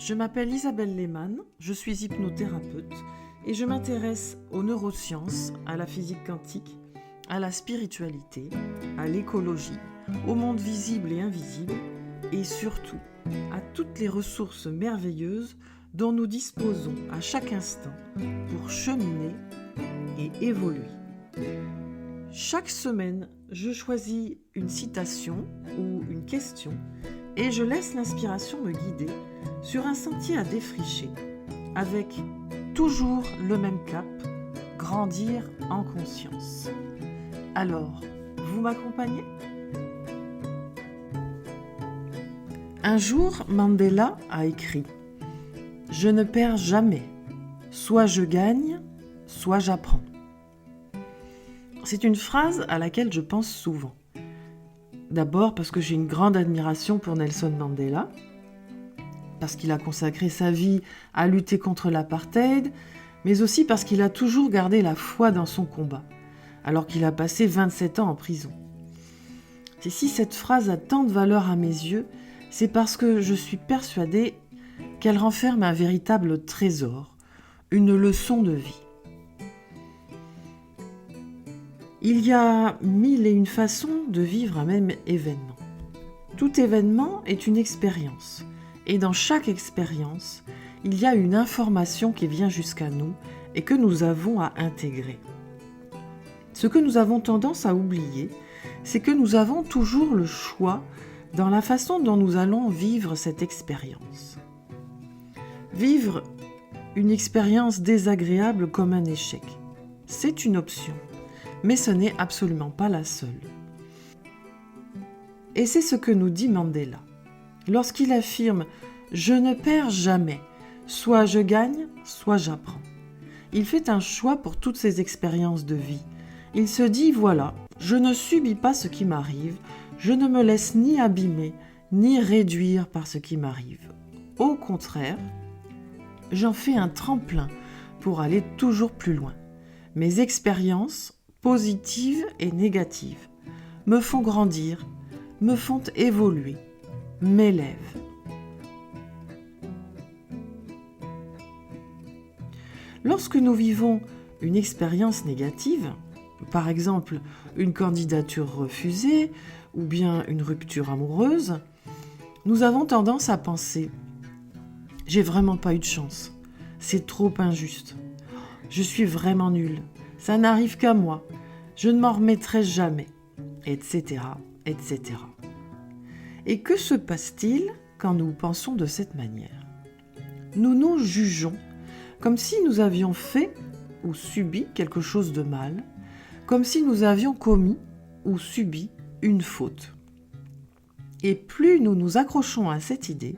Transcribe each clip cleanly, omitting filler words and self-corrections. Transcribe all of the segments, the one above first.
Je m'appelle Isabelle Lehmann, je suis hypnothérapeute et je m'intéresse aux neurosciences, à la physique quantique, à la spiritualité, à l'écologie, au monde visible et invisible et surtout à toutes les ressources merveilleuses dont nous disposons à chaque instant pour cheminer et évoluer. Chaque semaine, je choisis une citation ou une question et je laisse l'inspiration me guider sur un sentier à défricher, avec toujours le même cap, grandir en conscience. Alors, vous m'accompagnez ? Un jour, Mandela a écrit « Je ne perds jamais, soit je gagne, soit j'apprends ». C'est une phrase à laquelle je pense souvent. D'abord parce que j'ai une grande admiration pour Nelson Mandela, parce qu'il a consacré sa vie à lutter contre l'apartheid, mais aussi parce qu'il a toujours gardé la foi dans son combat, alors qu'il a passé 27 ans en prison. Et si cette phrase a tant de valeur à mes yeux, c'est parce que je suis persuadée qu'elle renferme un véritable trésor, une leçon de vie. Il y a 1001 façons de vivre un même événement. Tout événement est une expérience, et dans chaque expérience, il y a une information qui vient jusqu'à nous et que nous avons à intégrer. Ce que nous avons tendance à oublier, c'est que nous avons toujours le choix dans la façon dont nous allons vivre cette expérience. Vivre une expérience désagréable comme un échec, c'est une option. Mais ce n'est absolument pas la seule. Et c'est ce que nous dit Mandela. Lorsqu'il affirme « Je ne perds jamais, soit je gagne, soit j'apprends ». Il fait un choix pour toutes ses expériences de vie. Il se dit « Voilà, je ne subis pas ce qui m'arrive, je ne me laisse ni abîmer, ni réduire par ce qui m'arrive. Au contraire, j'en fais un tremplin pour aller toujours plus loin. Mes expériences positives et négatives, me font grandir, me font évoluer, m'élèvent. Lorsque nous vivons une expérience négative, par exemple une candidature refusée ou bien une rupture amoureuse, nous avons tendance à penser « J'ai vraiment pas eu de chance, c'est trop injuste, je suis vraiment nulle. Ça n'arrive qu'à moi, je ne m'en remettrai jamais, etc., etc. » Et que se passe-t-il quand nous pensons de cette manière ? Nous nous jugeons comme si nous avions fait ou subi quelque chose de mal, comme si nous avions commis ou subi une faute. Et plus nous nous accrochons à cette idée,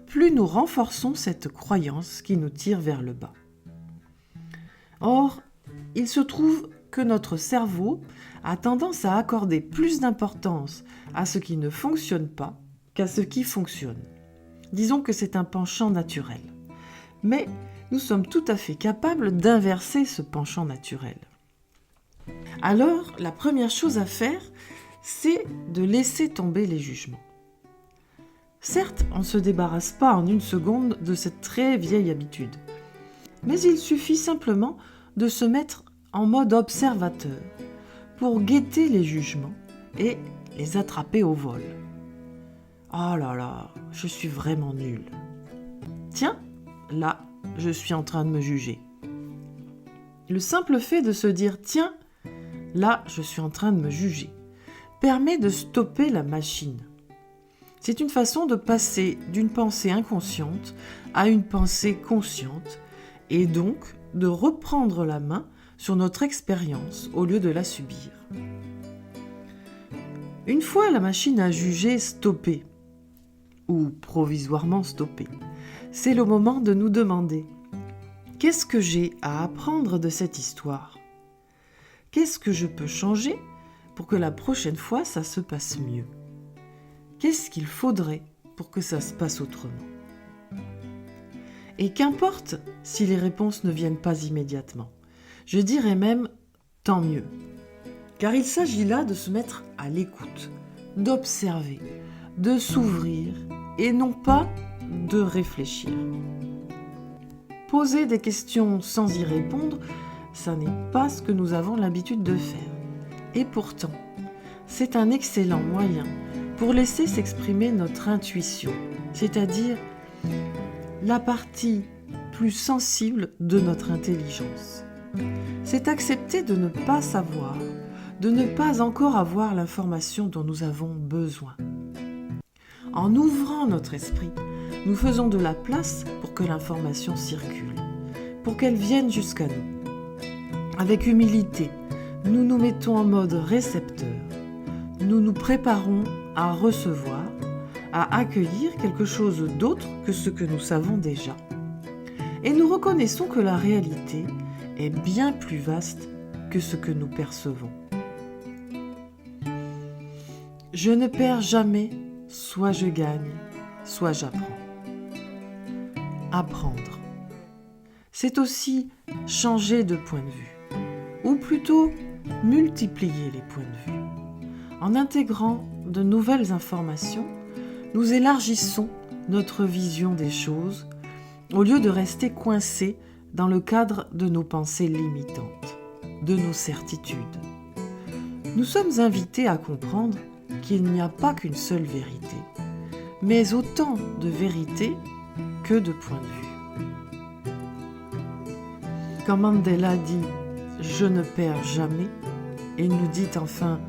plus nous renforçons cette croyance qui nous tire vers le bas. Or, il se trouve que notre cerveau a tendance à accorder plus d'importance à ce qui ne fonctionne pas qu'à ce qui fonctionne. Disons que c'est un penchant naturel. Mais nous sommes tout à fait capables d'inverser ce penchant naturel. Alors, la première chose à faire, c'est de laisser tomber les jugements. Certes, on ne se débarrasse pas en une seconde de cette très vieille habitude. Mais il suffit simplement de se mettre en mode observateur pour guetter les jugements et les attraper au vol. « Oh là là, je suis vraiment nulle. Tiens, là, je suis en train de me juger. » Le simple fait de se dire « Tiens, là, je suis en train de me juger » permet de stopper la machine. C'est une façon de passer d'une pensée inconsciente à une pensée consciente et donc de reprendre la main sur notre expérience au lieu de la subir. Une fois la machine à juger stoppée, ou provisoirement stoppée, c'est le moment de nous demander « Qu'est-ce que j'ai à apprendre de cette histoire ? Qu'est-ce que je peux changer pour que la prochaine fois ça se passe mieux ? Qu'est-ce qu'il faudrait pour que ça se passe autrement ? » Et qu'importe si les réponses ne viennent pas immédiatement. Je dirais même tant mieux. Car il s'agit là de se mettre à l'écoute, d'observer, de s'ouvrir et non pas de réfléchir. Poser des questions sans y répondre, ça n'est pas ce que nous avons l'habitude de faire. Et pourtant, c'est un excellent moyen pour laisser s'exprimer notre intuition, c'est-à-dire la partie plus sensible de notre intelligence. C'est accepter de ne pas savoir, de ne pas encore avoir l'information dont nous avons besoin. En ouvrant notre esprit, nous faisons de la place pour que l'information circule, pour qu'elle vienne jusqu'à nous. Avec humilité, nous nous mettons en mode récepteur. Nous nous préparons à recevoir, à accueillir quelque chose d'autre que ce que nous savons déjà. Et nous reconnaissons que la réalité est bien plus vaste que ce que nous percevons. Je ne perds jamais, soit je gagne, soit j'apprends. Apprendre. C'est aussi changer de point de vue, ou plutôt multiplier les points de vue. En intégrant de nouvelles informations, nous élargissons notre vision des choses au lieu de rester coincés dans le cadre de nos pensées limitantes, de nos certitudes. Nous sommes invités à comprendre qu'il n'y a pas qu'une seule vérité, mais autant de vérités que de points de vue. Quand Mandela dit « Je ne perds jamais », il nous dit enfin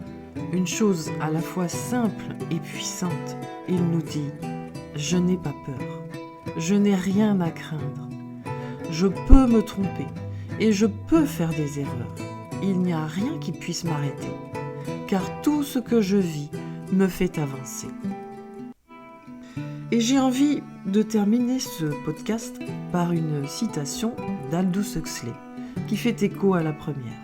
une chose à la fois simple et puissante. Il nous dit « Je n'ai pas peur, je n'ai rien à craindre. Je peux me tromper et je peux faire des erreurs. Il n'y a rien qui puisse m'arrêter, car tout ce que je vis me fait avancer. » Et j'ai envie de terminer ce podcast par une citation d'Aldous Huxley, qui fait écho à la première.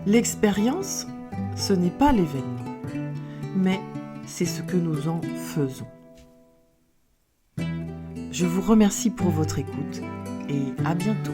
L'expérience, ce n'est pas l'événement, mais c'est ce que nous en faisons. Je vous remercie pour votre écoute et à bientôt.